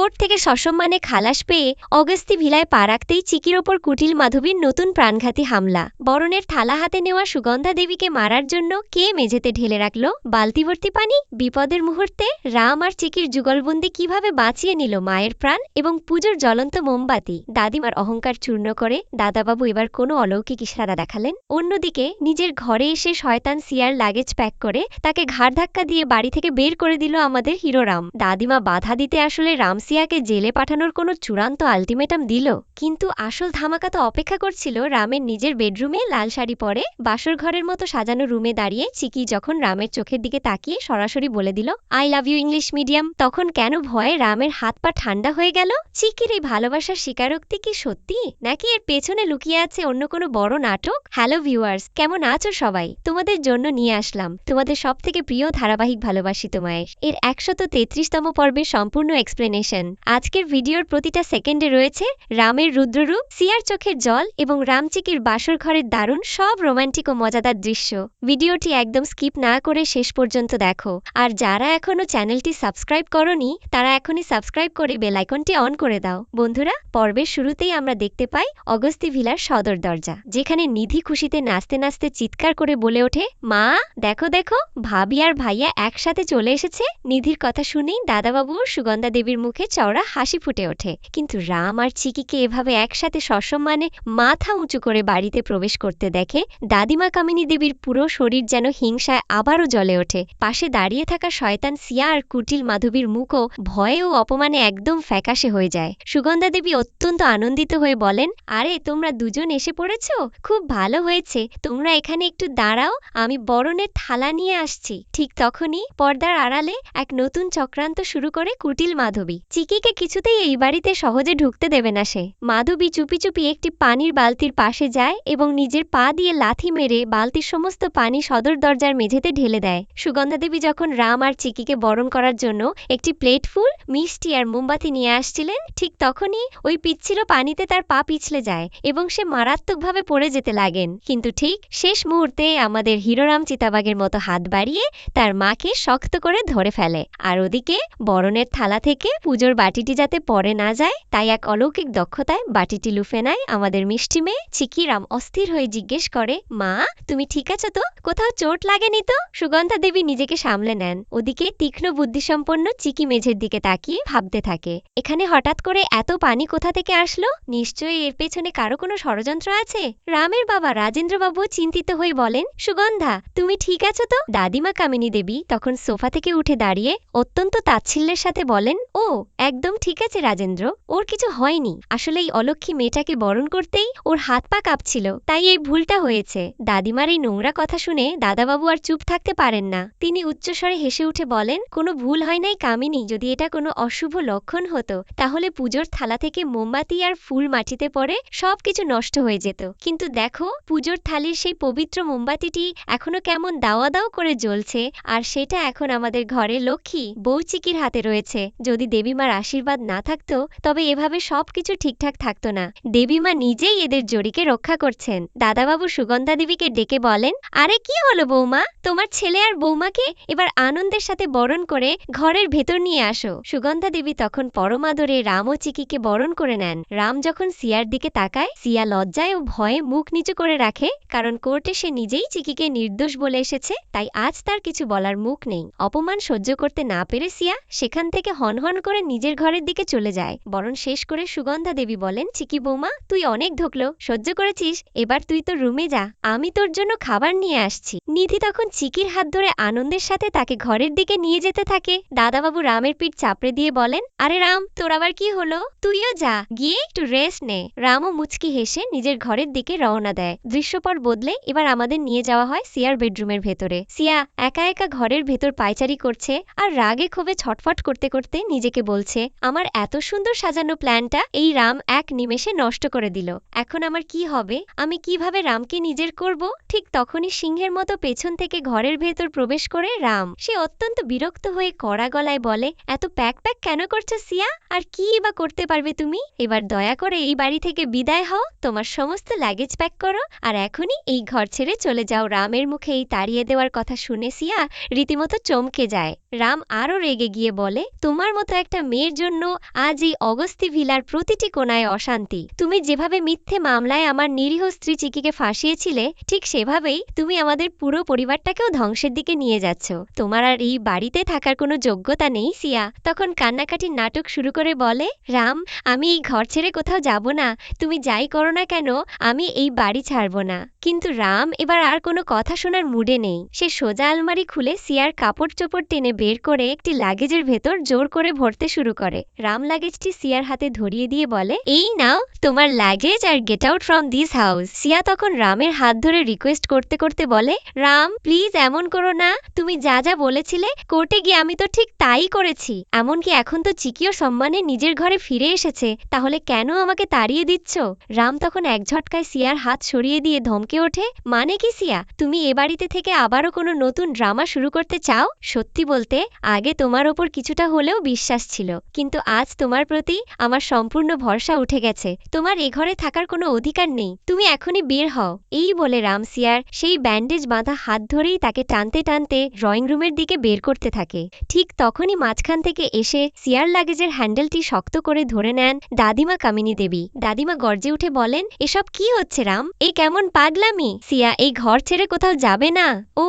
Court থেকে সসম্মানে খালাস পেয়ে অগস্তি ভিলায় পা রাখতেই চিকির ওপর কুটিল মাধবীর নতুন প্রাণঘাতী হামলা। বরণের থালা হাতে নেওয়া সুগন্ধা দেবীকে মারার জন্য কে মেঝেতে ঢেলে রাখল বালতিভর্তি পানি? বিপদের মুহূর্তে রাম আর চিকির যুগলবন্দি কিভাবে বাঁচিয়ে নিল মায়ের প্রাণ এবং পুজোর জ্বলন্ত মোমবাতি। দাদিমার অহংকার চূর্ণ করে দাদাবাবু এবার কোনো অলৌকিক ইশারা দেখালেন। অন্যদিকে নিজের ঘরে এসে শয়তান সিয়ার লাগেজ প্যাক করে তাকে ঘাড় ধাক্কা দিয়ে বাড়ি থেকে বের করে দিল আমাদের হিরো রাম। দাদিমা বাধা দিতে আসলে রামসিয়াকে জেলে পাঠানোর কোনো চূড়ান্ত আলটিমেটাম দিল, কিন্তু আসল ধামাকা তো অপেক্ষা করছিল রামের নিজের বেডরুমে লাল শাড়ি পরে বাসর ঘরের মতো সাজানো রুমে দাঁড়িয়ে চিকি যখন রামের চোখের দিকে তাকিয়ে সরাসরি বলে দিল I love you English medium. তখন কেন ভয়ে রামের হাত পা ঠান্ডা হয়ে গেল? চিকির এই ভালোবাসার স্বীকারোক্তি কি সত্যি, নাকি এর পেছনে লুকিয়ে আছে অন্য কোনো বড় নাটক? হ্যালো ভিউয়ার্স, কেমন আছো সবাই? তোমাদের জন্য নিয়ে আসলাম তোমাদের সব থেকে প্রিয় ধারাবাহিক ভালোবাসি তোমায় এর 133তম পর্বের সম্পূর্ণ এক্সপ্লেনেশন। আজকের ভিডিওর প্রতিটা সেকেন্ডে রয়েছে রামের রুদ্ররূপ, সিয়ার চোখের জল এবং রামচিকির বাসর ঘরের দারুণ সব রোমান্টিক ও মজাদার দৃশ্য। ভিডিওটি একদম স্কিপ না করে শেষ পর্যন্ত দেখো। আর যারা এখনো চ্যানেলটি সাবস্ক্রাইব করনি তারা এখনই সাবস্ক্রাইব করে বেল আইকনটি অন করে দাও। বন্ধুরা, পর্বের শুরুতেই আমরা দেখতে পাই অগস্তি ভিলার সদর দরজা, যেখানে নিধি খুশিতে নাচতে নাচতে চিৎকার করে বলে ওঠে, মা দেখো দেখো, ভাবি আর ভাইয়া একসাথে চলে এসেছে। নিধির কথা শুনেই দাদাবাবু ও সুগন্ধা দেবীর মুখে চওড়া হাসি ফুটে ওঠে। কিন্তু রাম আর চিকিকে এভাবে একসাথে সসম্মানে মাথা উঁচু করে বাড়িতে প্রবেশ করতে দেখে দাদিমা কামিনী দেবীর পুরো শরীর যেন হিংসায় আবারও জ্বলে ওঠে। পাশে দাঁড়িয়ে থাকা শয়তান সিয়া আর কুটিল মাধবীর মুখও ভয়ে ও অপমানে একদম ফ্যাকাশে হয়ে যায়। সুগন্ধা দেবী অত্যন্ত আনন্দিত হয়ে বলেন, আরে তোমরা দুজন এসে পড়েছ, খুব ভালো হয়েছে। তোমরা এখানে একটু দাঁড়াও, আমি বরণের থালা নিয়ে আসছি। ঠিক তখনই পর্দার আড়ালে এক নতুন চক্রান্ত শুরু করে কুটিল মাধবী। চিকিকে কিছুতেই এই বাড়িতে সহজে ঢুকতে দেবে না সে। মাধবী চুপি চুপি একটি পানির বালতির পাশে যায় এবং নিজের পা দিয়ে লাথি মেরে বালতির সমস্ত পানি সদর দরজার মেঝেতে ঢেলে দেয়। সুগন্ধা দেবী যখন রাম আর চিকিকে বরণ করার জন্য একটি প্লেট ফুল মিষ্টি আর মোমবাতি নিয়ে আসছিলেন, ঠিক তখনই ওই পিচ্ছিল পানিতে তার পা পিছলে যায় এবং সে মারাত্মকভাবে পড়ে যেতে লাগেন। কিন্তু ঠিক শেষ মুহূর্তে আমাদের হিরোরাম চিতাবাগের মতো হাত বাড়িয়ে তার মাকে শক্ত করে ধরে ফেলে। আর ওদিকে বরণের থালা থেকে পুজোর বাটিটি যাতে পড়ে না যায় তাই এক অলৌকিক দক্ষতায় বাটিটি লুফে নেয় আমাদের মিষ্টি মেয়ে চিকি। রাম অস্থির হয়ে জিজ্ঞেস করে, মা তুমি ঠিক আছো তো? কোথাও চোট লাগেনি তো? সুগন্ধা দেবী নিজেকে সামলে নেন। ওদিকে তীক্ষ্ণ বুদ্ধিসম্পন্ন চিকি মেঝের দিকে তাকিয়ে ভাবতে থাকে, এখানে হঠাৎ করে এত পানি কোথা থেকে আসলো? নিশ্চয়ই এর পেছনে কারো কোনো ষড়যন্ত্র আছে। রামের বাবা রাজেন্দ্রবাবু চিন্তিত হয়ে বলেন, সুগন্ধা তুমি ঠিক আছো তো? দাদিমা কামিনী দেবী তখন সোফা থেকে উঠে দাঁড়িয়ে অত্যন্ত তাচ্ছিল্যের সাথে বলেন, ও একদম ঠিক আছে রাজেন্দ্র, ওর কিছু হয়নি। আসলে এই অলক্ষী মেয়েটাকে বরণ করতেই ওর হাত পা কাঁপছিল, তাই এই ভুলটা হয়েছে। দাদিমার এই নোংরা কথা শুনে দাদাবাবু আর চুপ থাকতে পারেন না। তিনি উচ্চস্বরে হেসে উঠে বলেন, কোনো ভুল হয় নাই কামিনী। যদি এটা কোনো অশুভ লক্ষণ হতো তাহলে পুজোর থালা থেকে মোমবাতি আর ফুল মাটিতে পড়ে সবকিছু নষ্ট হয়ে যেত। কিন্তু দেখো, পুজোর থালির সেই পবিত্র মোমবাতিটি এখনো কেমন দাওয়া দাও করে জ্বলছে, আর সেটা এখন আমাদের ঘরে লক্ষ্মী বউ চিকির হাতে রয়েছে। যদি দেবীমার আশীর্বাদ না থাকতো তবে এভাবে সবকিছু ঠিকঠাক থাকতো না। দেবীমা নিজেই এদের জড়িকে রক্ষা করছেন। দাদাবাবু সুগন্ধা দেবীকে ডেকে বলেন, আরে কি হলো বৌমা, তোমার ছেলে আর বৌমাকে এবার আনন্দের সাথে বরণ করে ঘরের ভেতর নিয়ে আসো। সুগন্ধা দেবী তখন পরমাদরে রাম ও চিকিকে বরণ করে নেন। রাম যখন সিয়ার দিকে তাকায়, সিয়া লজ্জায় ও ভয়ে মুখ নিচু করে রাখে, কারণ কোর্টে সে নিজেই চিকিকে নির্দোষ বলে এসেছে, তাই আজ তার কিছু বলার মুখ নেই। অপমান সহ্য করতে না পেরে সিয়া সেখান থেকে হনহন করে নিজের ঘরের দিকে চলে যায়। বরণ শেষ করে সুগন্ধা দেবী বলেন, চিকি বৌমা তুই অনেক ধকলো সহ্য করেছিস, এবার তুই তো রুমে যা, আমি তোর জন্য খাবার নিয়ে আসছি। নিধি তখন চিকির হাত ধরে আনন্দের সাথে তাকে ঘরের দিকে নিয়ে যেতে থাকে। দাদাবাবু রামের পিঠ চাপড়ে দিয়ে বলেন, আরে রাম তোর আবার কি হলো? তুইও যা, গিয়ে একটু রেস্ট নে। রামও মুচকি হেসে নিজের ঘরের দিকে রওনা দেয়। দৃশ্যপট বদলে এবার আমাদের নিয়ে যাওয়া হয় সিয়ার বেডরুমের ভেতরে। সিয়া একা একা ঘরের ভেতর পায়চারি করছে আর রাগে ক্ষোভে ছটফট করতে করতে নিজেকে বলছে, আমার এত সুন্দর সাজানো প্ল্যানটা এই রাম এক নিমেষে নষ্ট করে দিল। এখন আমার কি হবে? আমি কিভাবে রামকে নিজের করব? ঠিক তখনই সিংহের মতো পেছন থেকে ঘরের ভেতর প্রবেশ করে রাম। সে অত্যন্ত বিরক্ত হয়ে কড়া গলায় বলে, এত প্যাক প্যাক কেন করছো সিয়া? আর কি বা করতে পারবে তুমি? এবার দয়া করে এই বাড়ি থেকে বিদায় হও, তোমার সমস্ত লাগেজ প্যাক করো আর এখনই এই ঘর ছেড়ে চলে যাও। রামের মুখে এই তাড়িয়ে দেওয়ার কথা শুনে সিয়া রীতিমতো চমকে যায়। রাম আরো রেগে গিয়ে বলে, তোমার মতো একটা মেয়ের জন্য আজ এই অগস্তি ভিলার প্রতিটি কোণায় অশান্তি। তুমি যেভাবে মিথ্যে মামলায় আমার নিরীহ স্ত্রী চিকিকে ফাঁসিয়েছিলে, ঠিক সেভাবেই তুমি আমাদের পুরো পরিবারটাকেও ধ্বংসের দিকে নিয়ে যাচ্ছ। তোমার আর এই বাড়িতে থাকার কোনো যোগ্যতা নেই সিয়া। তখন কান্নাকাটির নাটক শুরু করে বলে, রাম, আমি এই ঘর ছেড়ে কোথাও যাব না। তুমি যাই করো না কেন, আমি এই বাড়ি ছাড়ব না। কিন্তু রাম এবার আর কোনো কথা শোনার মুডে নেই। সে সোজা আলমারি খুলে সিয়ার কাপড় চোপড় টেনে বের করে একটি লাগেজের ভেতর জোর করে ভরতে শুরু করে। রাম লাগেজটি সিয়ার হাতে ধরিয়ে দিয়ে বলে, এই নাও তোমার লাগেজ আর get out from this house. Siya তখন রামের হাত ধরে রিকোয়েস্ট করতে করতে বলে, রাম প্লিজ এমন করো না। তুমি যা যা বলেছিলে কোর্টে গিয়ে আমি তো ঠিক তাই করেছি। এমনকি এখন তো চিকিও সম্মানে নিজের ঘরে ফিরে এসেছে, তাহলে কেন আমাকে তাড়িয়ে দিচ্ছ? রাম তখন এক ঝটকায় সিয়ার হাত সরিয়ে দিয়ে ধমকে ওঠে, মানে কি সিয়া, তুমি এ বাড়িতে থেকে আবারও কোনো নতুন ড্রামা শুরু করতে চাও? সত্যি বলতে আগে তোমার ওপর কিছুটা হলেও বিশ্বাস ছিল, কিন্তু আজ তোমার প্রতি আমার সম্পূর্ণ ভরসা উঠে গেছে। তোমার এ ঘরে থাকার কোনো অধিকার নেই, তুমি এখনই বের হও। এই বলে রাম সিয়ার সেই ব্যান্ডেজ বাঁধা হাত ধরেই তাকে টানতে টানতে ড্রয়িং রুমের দিকে বের করতে থাকে। ঠিক তখনই মাঝখান থেকে এসে সিয়ার লাগেজের হ্যান্ডেলটি শক্ত করে ধরে নেন দাদিমা কামিনী দেবী। দাদিমা গর্জে উঠে বলেন, এসব কি হচ্ছে রাম, এই কেমন পাগলামি? সিয়া এই ঘর ছেড়ে কোথাও যাবে না, ও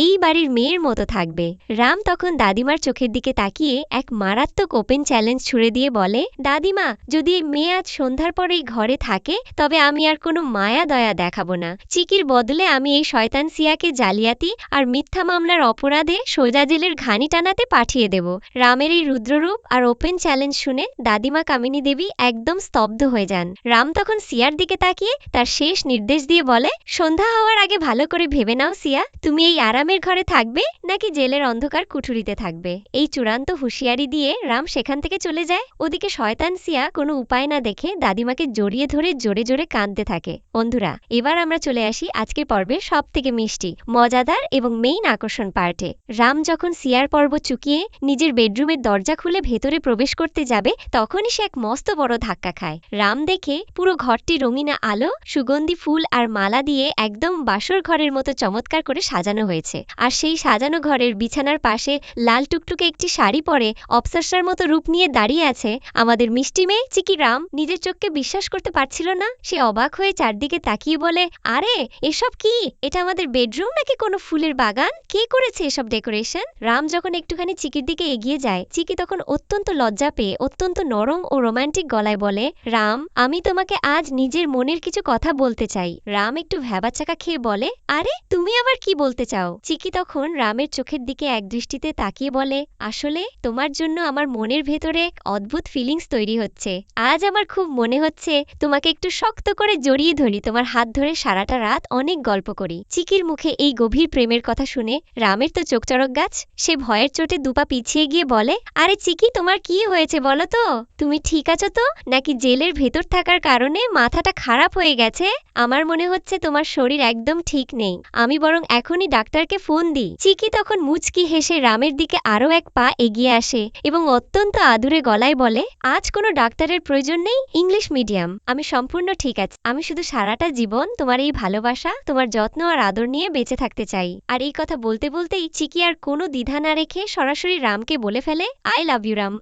এই বাড়ির মেয়ের মতো থাকবে। রাম তখন দাদিমার চোখের দিকে তাকিয়ে এক মারাত্মক ওপেন চ্যালেঞ্জ ছুড়ে দিয়ে বলে, দাদিমা যদি এই মেয়ে আজ সন্ধ্যার পর এই ঘরে থাকে তবে আমি আর কোনো মায়া দয়া দেখাবো না। চিকির বদলে আমি এই শয়তান সিয়াকে জালিয়াতি আর মিথ্যা মামলার অপরাধে সোজা জেলের ঘানি টানাতে পাঠিয়ে দেব। রামের এই রুদ্ররূপ আর ওপেন চ্যালেঞ্জ শুনে দাদিমা কামিনী দেবী একদম স্তব্ধ হয়ে যান। রাম তখন সিয়ার দিকে তাকিয়ে তার শেষ নির্দেশ দিয়ে বলে, সন্ধ্যা হওয়ার আগে ভালো করে ভেবে নাও সিয়া, তুমি এই আরামের ঘরে থাকবে নাকি জেলের অন্ধকার কুঠুরিতে থাকবে। এই চূড়ান্ত হুঁশিয়ারি দিয়ে রাম সেখান থেকে চলে যায়। ওদিকে শয়তান সিয়া কোনো উপায় না দেখে দাদিমাকে জড়িয়ে ধরে জোরে জোরে কাঁদতে থাকে। বন্ধুরা, এবার আমরা চলে আসি আজকের পর্বের সব থেকে মিষ্টি, মজাদার এবং মেইন আকর্ষণ পার্টে। রাম যখন সিয়ার পর্ব চুকিয়ে নিজের বেডরুমের দরজা খুলে ভেতরে প্রবেশ করতে যাবে, তখনই সে এক মস্ত বড় ধাক্কা খায়। রাম দেখে পুরো ঘরটি রঙিনা আলো, সুগন্ধি ফুল আর মালা দিয়ে একদম বাসর ঘরের মতো চমৎকার করে সাজানো হয়েছে। আর সেই সাজানো ঘরের বিছানার পাশে লাল টুকটুকে একটি শাড়ি পরে অপসরসার মতো রূপ নিয়ে দাঁড়িয়ে আছে আমাদের মিষ্টি মেয়ে চিকি। রাম নিজের চোখকে বিশ্বাস করতে পারছিল না। সে অবাক হয়ে চারদিকে তাকিয়ে বলে, আরে এসব কি? এটা আমাদের বেডরুম নাকি কোনো ফুলের বাগান? কে করেছে এসব ডেকোরেশন? রাম যখন একটুখানি চিকির দিকে এগিয়ে যায়, চিকি তখন অত্যন্ত লজ্জা পেয়ে অত্যন্ত নরম ও রোমান্টিক গলায় বলে, রাম আমি তোমাকে আজ নিজের মনের কিছু কথা বলতে চাই। রাম একটু ভ্যাবাচাকা খেয়ে বলে, আরে তুমি আবার কি বলতে চাও? চিকি তখন রামের চোখের দিকে এক দৃষ্টিতে তাকিয়ে বলে, আসলে তোমার জন্য আমার মনের ভেতরে এক অদ্ভুত ফিলিংস তৈরি হচ্ছে। আজ আমার খুব মনে হচ্ছে তোমাকে একটু শক্ত করে জড়িয়ে ধরি, তোমার হাত ধরে সারাটা রাত অনেক গল্প করি। চিকির মুখে এই গভীর প্রেমের কথা শুনে রামের তো চোখ চড়ক গাছ। সে ভয়ের চোটে দুপা পিছিয়ে গিয়ে বলে, আরে চিকি তোমার কি হয়েছে বলো তো? তুমি ঠিক আছো তো, নাকি জেলের ভেতর থাকার কারণে মাথাটা খারাপ হয়ে গেছে? আমার মনে হচ্ছে তোমার শরীর একদম ঠিক নেই, আমি বরং এখনই ডাক্তারকে ফোন দিই। চিকি তখন মুচকি হেসে রামের দিকে আরো এক পা এগিয়ে আসে এবং অত্যন্ত আদুরে গলায় বলে, আজ কোনো ডাক্তারের প্রয়োজন নেই, ইংলিশ মিডিয়াম, আমি সম্পূর্ণ ঠিক আছে। আমি শুধু সারাটা জীবন তোমার এই ভালোবাসা, তোমার যত্ন আর আদর নিয়ে বেঁচে থাকতে চাই। আর এই কথা বলতে বলতেই চিকি আর কোনো দ্বিধা না রেখে সরাসরি রামকে বলে ফেলে, I love you Ram.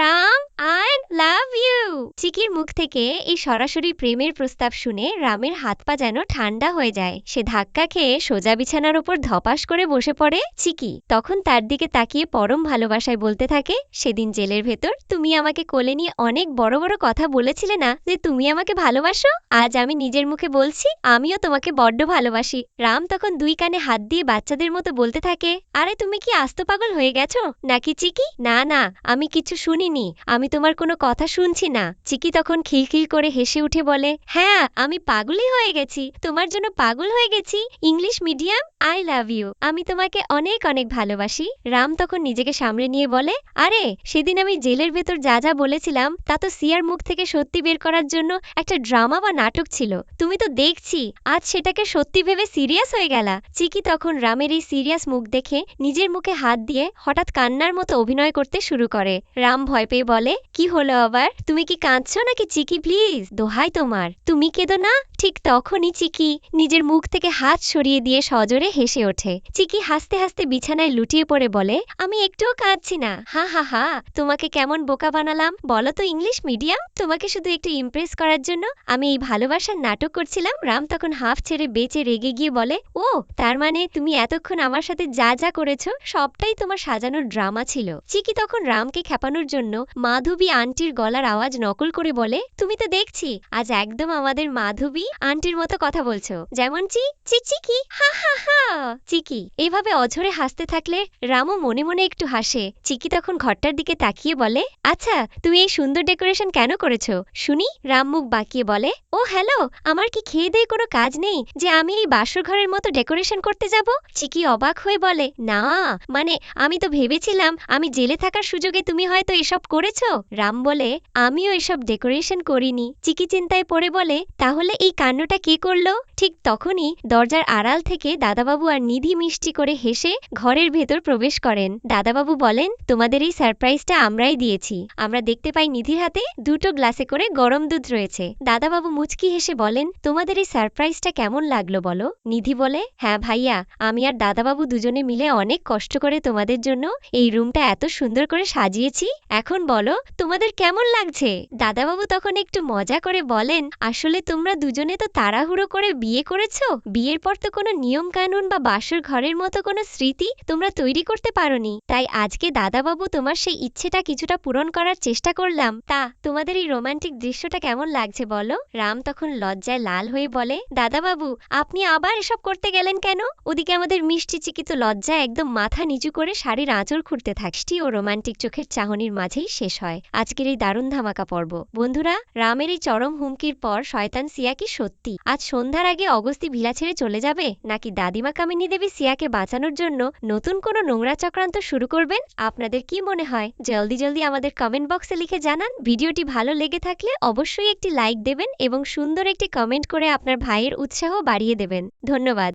Ram I love you. চিকির মুখ থেকে এই সরাসরি প্রেমের প্রস্তাব শুনে রামের হাত পা যেন ঠান্ডা হয়ে যায়। সে ধাক্কা খেয়ে সোজা বিছানার উপর ধপাস করে বসে পড়ে। চিকি তখন তার দিকে তাকিয়ে পরম ভালোবাসায় বলতে থাকে, সেদিন জেলের ভেতর তুমি আমাকে কোলে নিয়ে অনেক বড় বড় কথা বলেছিলে না যে তুমি আমাকে ভালোবাসো? আজ আমি নিজের মুখে বলছি আমিও তোমাকে বড্ড ভালোবাসি। রাম তখন দুই কানে হাত দিয়ে বাচ্চাদের মতো বলতে থাকে, আরে তুমি কি আস্ত পাগল হয়ে গেছো নাকি চিকি? না না, আমি কিছু শুনিনি, আমি তোমার কোনো কথা শুনছি না। চিকি তখন খিলখিল করে হেসে উঠে বলে, হ্যাঁ আমি পাগলই হয়ে গেছি, তোমার জন্য পাগল হয়ে গেছি। English medium, I love you, আমি তোমাকে অনেক অনেক ভালোবাসি। রাম তখন নিজেকে সামলে নিয়ে বলে, আরে সেদিন আমি জেলের ভেতর যা যা বলেছিলাম তা তো সিয়ার মুখ থেকে সত্যি বের করার জন্য একটা ড্রামা বা নাটক ছিল, তুমি তো দেখছি আজ সেটাকে সত্যি ভেবে সিরিয়াস হয়ে গেলা। চিকি তখন রামের এই সিরিয়াস মুখ দেখে নিজের মুখে হাত দিয়ে হঠাৎ কান্নার মতো অভিনয় করতে শুরু করে। রাম ভয় পেয়ে বলে, কি হলো আবার, তুমি কি কাঁদছো কাঁদছো নাকি চিকি? প্লিজ, দোহাই তোমার, তুমি কেঁদো না। ঠিক তখনই চিকি নিজের মুখ থেকে হাত সরিয়ে দিয়ে সজোরে হেসে ওঠে। চিকি হাসতে হাসতে বিছানায় লুটিয়ে পড়ে বলে, আমি একটুও কাঁদছি না। হা হা হা, তোমাকে কেমন বোকা বানালাম বলো তো ইংলিশ মিডিয়াম? তোমাকে শুধু একটু ইমপ্রেস করার জন্য আমি এই ভালোবাসার নাটক করছিলাম। রাম তখন হাফ ছেড়ে বেঁচে রেগে গিয়ে বলে, ও তার মানে তুমি এতক্ষণ আমার সাথে যা যা করেছো সবটাই তোমার সাজানোর ড্রামা ছিল। চিকি তখন রামকে খেপানোর জন্য মাধবী আন্টির গলার আওয়াজ নকল করে বলে, তুমি তো দেখছি আজ একদম আমাদের মাধবী আন্টির মতো কথা বলছো, যেমন চিকি হা হা হা। চিকি এভাবে অঝরে হাসতে থাকলে রামও মনে মনে একটু হাসে। চিকি তখন ঘরটার দিকে তাকিয়ে বলে, আচ্ছা তুমি এই সুন্দর ডেকোরেশন কেন করেছো শুনি? রাম মুখ বাঁকিয়ে বলে, ও হ্যালো, আমার কি খেয়ে দিয়ে কোনো কাজ নেই যে আমি এই বাসর ঘরের মতো ডেকোরেশন করতে যাব? চিকি অবাক হয়ে বলে, না মানে আমি তো ভেবেছিলাম আমি জেলে থাকার সুযোগে তুমি হয়তো এসব করেছো। রাম বলে, আমিও এসব ডেকোরেশন করিনি। চিকি চিন্তায় পড়ে বলে, তাহলে এই কাণ্ডটা কে করলো? ঠিক তখনই দরজার আড়াল থেকে দাদাবাবু আর নিধি মিষ্টি করে হেসে ঘরের ভেতর প্রবেশ করেন। দাদাবাবু বলেন, তোমাদের এই সারপ্রাইজটা আমরাই দিয়েছি। আমরা দেখতে পাই নিধির হাতে দুটো গ্লাসে করে গরম দুধ রয়েছে। দাদাবাবু মুচকি হেসে বলেন, তোমাদের এই সারপ্রাইজটা কেমন লাগলো বলো? নিধি বলে, হ্যাঁ ভাইয়া, আমি আর দাদাবাবু দুজনে মিলে অনেক কষ্ট করে তোমাদের জন্য এই রুমটা এত সুন্দর করে সাজিয়েছি। এখন বলো তোমাদের কেমন লাগছে? দাদাবাবু তখন একটু মজা করে বলেন, আসলে তোমরা দুজনে তো তাড়াহুড়ো করে বিয়ে করেছো। বিয়ের পর তো কোনো নিয়ম কানুন বা বাসর ঘরের মতো কোনো স্মৃতি তোমরা তৈরি করতে পারোনি। তাই আজকে দাদাবাবু তোমার সেই ইচ্ছেটা কিছুটা পূরণ করার চেষ্টা করলাম। তা তোমাদের এই রোমান্টিক দৃশ্যটা কেমন লাগছে বলো? রাম তখন লজ্জায় লাল হয়ে বলে, দাদাবাবু আপনি আবার এসব করতে গেলেন কেন? ওদিকে আমাদের মিষ্টি চিকি তো লজ্জায় একদম মাথা নিচু করে শাড়ির আঁচল খুঁড়তে থাকছি ও রোমান্টিক চোখের চাহনির মাঝেই শেষ হয় আজকের এই দারুণ ধামাকা পর্ব। বন্ধুরা, রামের এই চরম হুমকির পর শয়তান সিয়া কি সত্যি আজ সন্ধ্যার আগে অগস্তি ভিলা ছেড়ে চলে যাবে, নাকি দাদিমা কামিনী দেবী সিয়াকে বাঁচানোর জন্য নতুন কোনো নোংরা চক্রান্ত শুরু করবেন? আপনাদের কি মনে হয়? জলদি আমাদের কমেন্ট বক্সে লিখে জানান। ভিডিওটি ভালো লেগে থাকলে অবশ্যই একটি লাইক দেবেন এবং সুন্দর একটি কমেন্ট করে আপনার ভাইয়ের উৎসাহ বাড়িয়ে দেবেন। ধন্যবাদ।